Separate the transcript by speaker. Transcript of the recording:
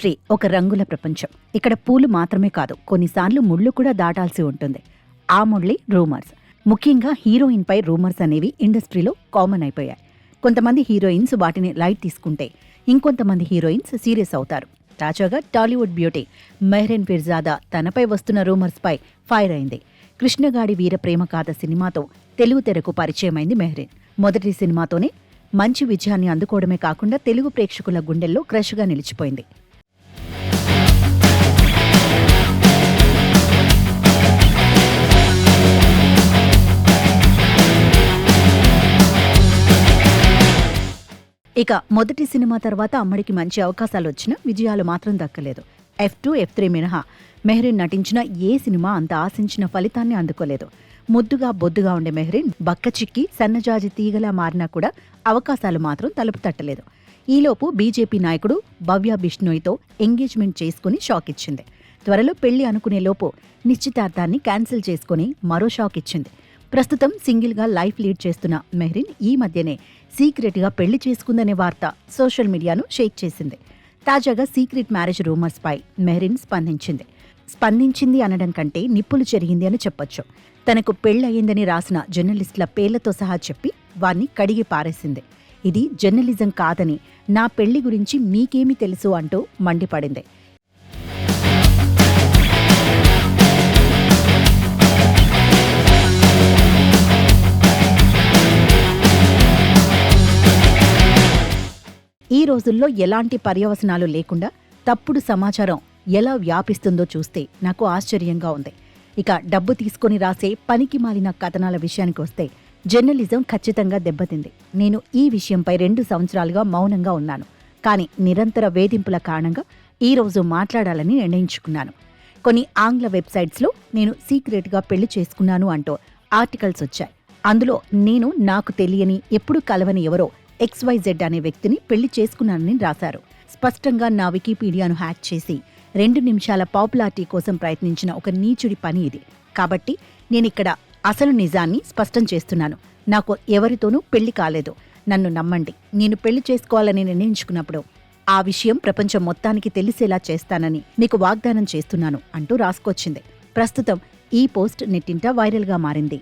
Speaker 1: Industry ఒక రంగుల ప్రపంచం. ఇక్కడ పూలు మాత్రమే కాదు, కొన్నిసార్లు ముళ్ళు కూడా దాటాల్సి ఉంటుంది. ఆ ముళ్ళే రూమర్స్. ముఖ్యంగా హీరోయిన్పై రూమర్స్ అనేవి ఇండస్ట్రీలో కామన్ అయిపోయాయి. కొంతమంది హీరోయిన్స్ వాటిని లైట్ తీసుకుంటే, ఇంకొంతమంది హీరోయిన్స్ సీరియస్ అవుతారు. తాజాగా టాలీవుడ్ బ్యూటీ మెహ్రీన్ ఫిర్జాదా తనపై వస్తున్న రూమర్స్పై ఫైర్ అయింది. కృష్ణగాడి వీర ప్రేమ గాథ సినిమాతో తెలుగు తెరకు పరిచయమైంది మెహ్రీన్. మొదటి సినిమాతోనే మంచి విజయాన్ని అందుకోవడమే కాకుండా తెలుగు ప్రేక్షకుల గుండెల్లో క్రష్గా నిలిచిపోయింది. ఇక మొదటి సినిమా తర్వాత అమ్మడికి మంచి అవకాశాలు వచ్చినా విజయాలు మాత్రం దక్కలేదు. F2, F3 మినహా మెహ్రీన్ నటించిన ఏ సినిమా అంత ఆశించిన ఫలితాన్ని అందుకోలేదు. ముద్దుగా బొద్దుగా ఉండే మెహ్రీన్ బక్కచిక్కి సన్నజాజి తీగలా మారినా కూడా అవకాశాలు మాత్రం తలుపు తట్టలేదు. ఈలోపు బీజేపీ నాయకుడు భవ్య బిష్ణోయ్తో ఎంగేజ్మెంట్ చేసుకుని షాక్ ఇచ్చింది. త్వరలో పెళ్లి అనుకునే లోపు నిశ్చితార్థాన్ని క్యాన్సిల్ చేసుకుని మరో షాక్ ఇచ్చింది. ప్రస్తుతం సింగిల్గా లైఫ్ లీడ్ చేస్తున్న మెహ్రీన్ ఈ మధ్యనే సీక్రెట్గా పెళ్లి చేసుకుందనే వార్త సోషల్ మీడియాను షేక్ చేసింది. తాజాగా సీక్రెట్ మ్యారేజ్ రూమర్స్పై మెహ్రీన్ స్పందించింది అనడం కంటే నిప్పులు చెరిగింది అని చెప్పొచ్చు. తనకు పెళ్లయ్యిందని రాసిన జర్నలిస్టుల పేర్లతో సహా చెప్పి వారిని కడిగి పారేసింది. ఇది జర్నలిజం కాదని, నా పెళ్లి గురించి మీకేమీ తెలుసు అంటూ మండిపడింది. ఈ రోజుల్లో ఎలాంటి పర్యవసనాలు లేకుండా తప్పుడు సమాచారం ఎలా వ్యాపిస్తుందో చూస్తే నాకు ఆశ్చర్యంగా ఉంది. ఇక డబ్బు తీసుకుని రాసే పనికి మాలిన కథనాల విషయానికి వస్తే జర్నలిజం ఖచ్చితంగా దెబ్బతింది. నేను ఈ విషయంపై 2 సంవత్సరాలుగా మౌనంగా ఉన్నాను. కానీ నిరంతర వేధింపుల కారణంగా ఈరోజు మాట్లాడాలని నిర్ణయించుకున్నాను. కొన్ని ఆంగ్ల వెబ్సైట్స్లో నేను సీక్రెట్గా పెళ్లి చేసుకున్నాను అంటూ ఆర్టికల్స్ వచ్చాయి. అందులో నేను నాకు తెలియని, ఎప్పుడు కలవని ఎవరో XYZ అనే వ్యక్తిని పెళ్లి చేసుకున్నానని రాశారు. స్పష్టంగా నా వికీపీడియాను హ్యాక్ చేసి 2 నిమిషాల పాపులారిటీ కోసం ప్రయత్నించిన ఒక నీచుడి పని ఇది. కాబట్టి నేనిక్కడ అసలు నిజాన్ని స్పష్టం చేస్తున్నాను. నాకు ఎవరితోనూ పెళ్లి కాలేదు. నన్ను నమ్మండి. నేను పెళ్లి చేసుకోవాలని నిర్ణయించుకున్నప్పుడు ఆ విషయం ప్రపంచం మొత్తానికి తెలిసేలా చేస్తానని మీకు వాగ్దానం చేస్తున్నాను అంటూ రాసుకొచ్చింది. ప్రస్తుతం ఈ పోస్ట్ నెట్టింట వైరల్గా మారింది.